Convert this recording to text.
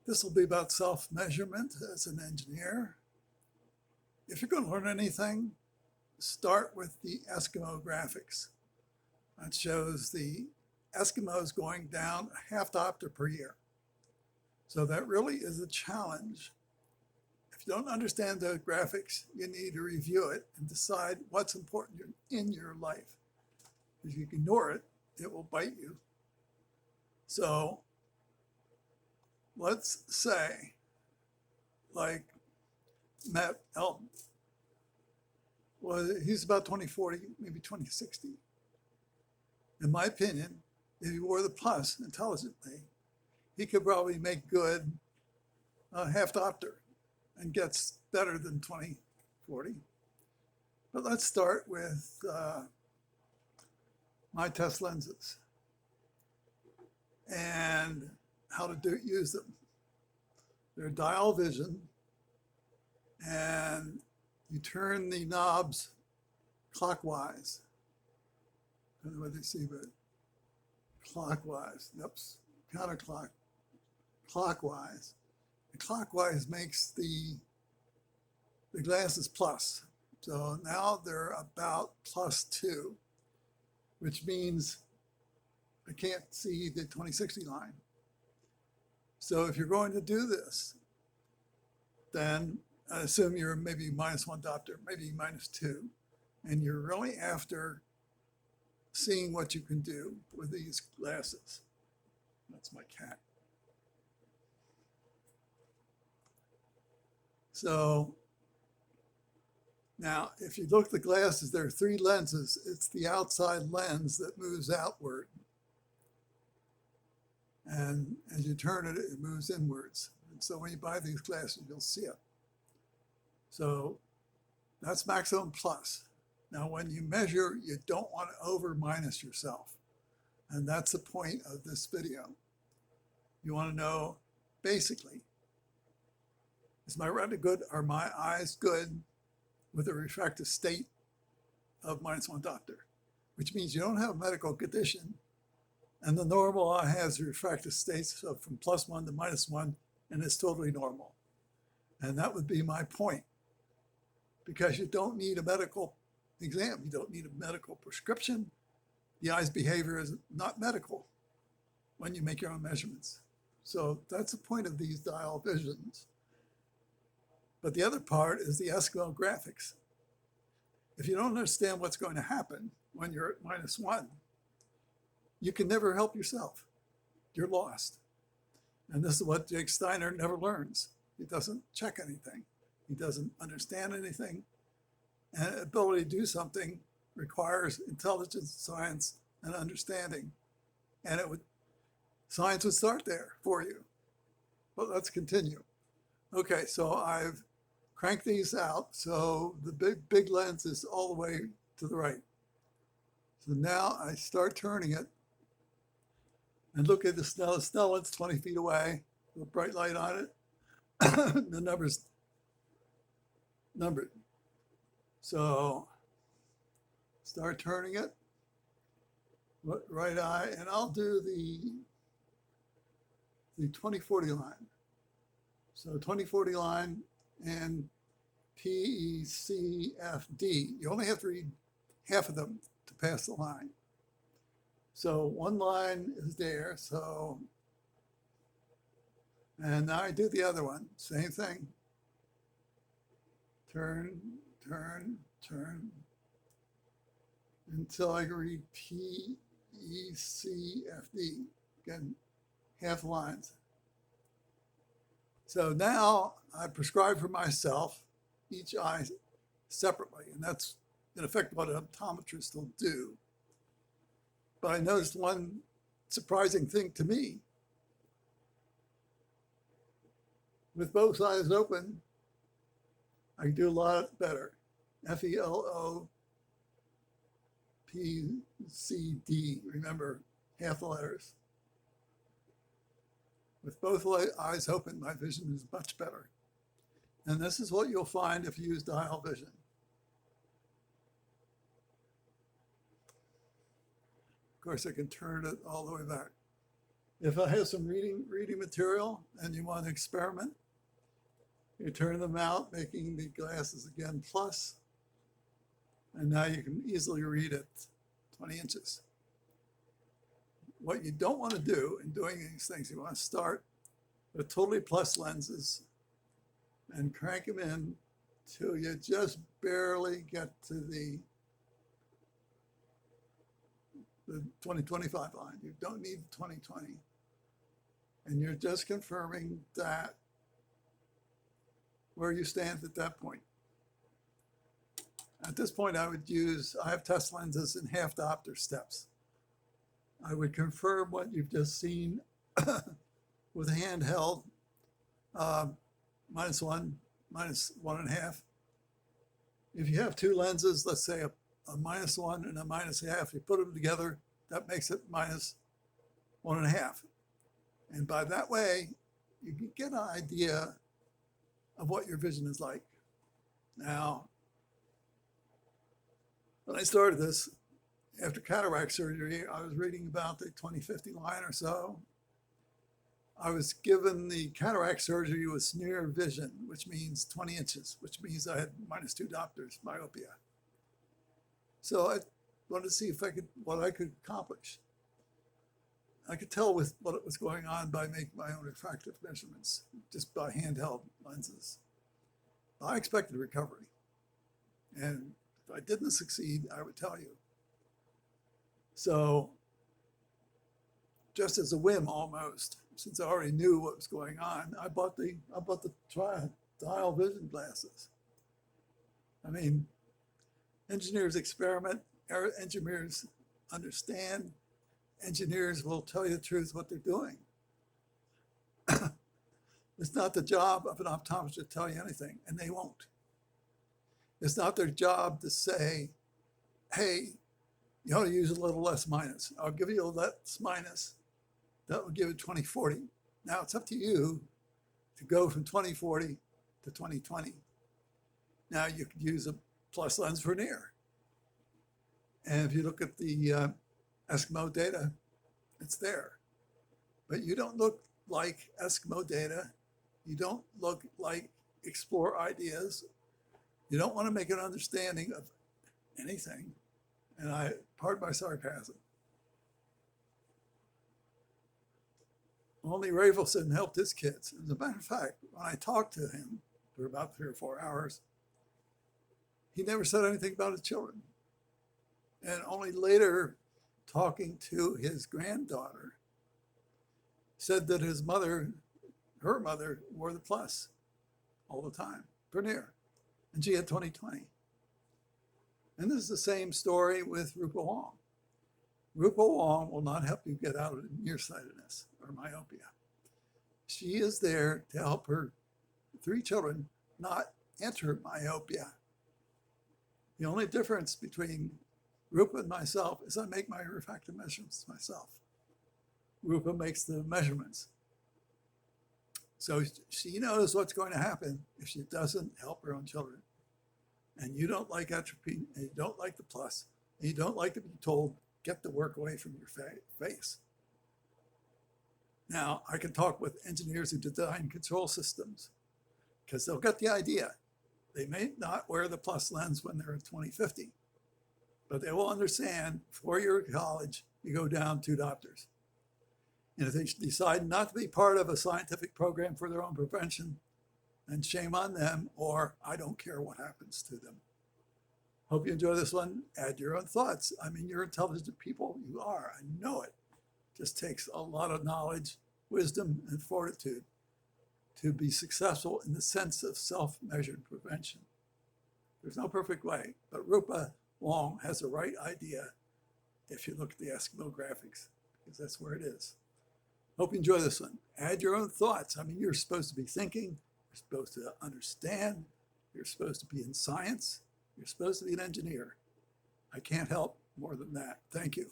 This will be about self-measurement as an engineer. If you're going to learn anything, start with the Eskimo graphics. That shows the Eskimos going down a half diopter per year. So that really is a challenge. If you don't understand those graphics, you need to review it and decide what's important in your life. If you ignore it, it will bite you. So let's say, like Matt Elton, well, he's about 2040, maybe 2060. In my opinion, if he wore the plus intelligently, he could probably make good half diopter and gets better than 2040. But let's start with my test lenses and how to use them. They're DIALVISION, and you turn the knobs clockwise. I don't know what they see, but clockwise. Oops, clockwise. The clockwise makes the glasses plus. So now they're about +2, which means I can't see the 2060 line. So if you're going to do this, then I assume you're maybe -1 diopter, maybe -2, and you're really after seeing what you can do with these glasses. That's my cat. So now, if you look at the glasses, there are 3 lenses. It's the outside lens that moves outward. And as you turn it, it moves inwards. And so when you buy these glasses, you'll see it. So that's maximum plus. Now, when you measure, you don't want to over minus yourself. And that's the point of this video. You want to know, basically, is my retina good? Are my eyes good with a refractive state of -1 diopter? Which means you don't have a medical condition, and the normal eye has refractive states of from +1 to -1, and it's totally normal. And that would be my point, because you don't need a medical exam. You don't need a medical prescription. The eye's behavior is not medical when you make your own measurements. So that's the point of these DIALVISIONs. But the other part is the Eskimo graphics. If you don't understand what's going to happen when you're at -1, you can never help yourself. You're lost. And this is what Jake Steiner never learns. He doesn't check anything. He doesn't understand anything. And ability to do something requires intelligence, science, and understanding. And science would start there for you. But let's continue. Okay, so I've cranked these out. So the big lens is all the way to the right. So now I start turning it and look at the Snellen's 20 feet away, with a bright light on it. The number's numbered. So start turning it, right eye, and I'll do the 2040 line. So 2040 line and PECFD. You only have to read half of them to pass the line. So one line is there, and now I do the other one, same thing. Turn, until I read PECFD. Again, half lines. So now I prescribe for myself each eye separately, and that's in effect what an optometrist will do. But I noticed one surprising thing to me. With both eyes open, I can do a lot better. FELOPCD, remember, half the letters. With both eyes open, my vision is much better. And this is what you'll find if you use DIALVISION. Of course, I can turn it all the way back. If I have some reading material and you want to experiment, you turn them out, making the glasses again plus, and now you can easily read at 20 inches. What you don't want to do in doing these things, you want to start with totally plus lenses and crank them in till you just barely get to the 20/25 line. You don't need 20/20. And you're just confirming that where you stand at that point. At this point, I have test lenses in half diopter steps. I would confirm what you've just seen with a handheld, -1, -1.5. If you have two lenses, let's say a -1 and a -0.5, you put them together, that makes it -1.5. And by that way, you can get an idea of what your vision is like. Now, when I started this, after cataract surgery, I was reading about the 20/50 line or so. I was given the cataract surgery with near vision, which means 20 inches, which means I had -2 diopters myopia. So I wanted to see what I could accomplish. I could tell with what was going on by making my own refractive measurements, just by handheld lenses. I expected recovery. And if I didn't succeed, I would tell you. So, just as a whim almost, since I already knew what was going on, I bought the DIALVISION glasses. I mean, engineers experiment, engineers understand, engineers will tell you the truth what they're doing. It's not the job of an optometrist to tell you anything, and they won't. It's not their job to say, hey, you ought to use a little less minus. I'll give you a less minus. That will give you 20/40. Now it's up to you to go from 20/40 to 20/20. Now you could use a plus lens for near. And if you look at the Eskimo data, it's there. But you don't look like Eskimo data. You don't look like Explore ideas. You don't want to make an understanding of anything. And pardon my sarcasm. Only Rafelson helped his kids. As a matter of fact, when I talked to him for about 3 or 4 hours, he never said anything about his children. And only later, talking to his granddaughter, said that her mother wore the plus all the time, Vernier, and she had 20/20. And this is the same story with Rupa Wong. Rupa Wong will not help you get out of nearsightedness or myopia. She is there to help her 3 children not enter myopia. The only difference between Rupa and myself is I make my refractive measurements myself. Rupa makes the measurements. So she knows what's going to happen if she doesn't help her own children. And you don't like atropine, and you don't like the plus, and you don't like to be told, get the work away from your face. Now, I can talk with engineers who design control systems because they'll get the idea. They may not wear the plus lens when they're at 20/50, but they will understand 4-year college, you go down 2 diopters. And if they decide not to be part of a scientific program for their own prevention, then shame on them, or I don't care what happens to them. Hope you enjoy this one. Add your own thoughts. I mean, you're intelligent people. You are. I know it. Just takes a lot of knowledge, wisdom, and fortitude to be successful in the sense of self-measured prevention. There's no perfect way, but Rupa Wong has the right idea if you look at the Eskimo graphics, because that's where it is. Hope you enjoy this one. Add your own thoughts. I mean, you're supposed to be thinking. You're supposed to understand. You're supposed to be in science. You're supposed to be an engineer. I can't help more than that. Thank you.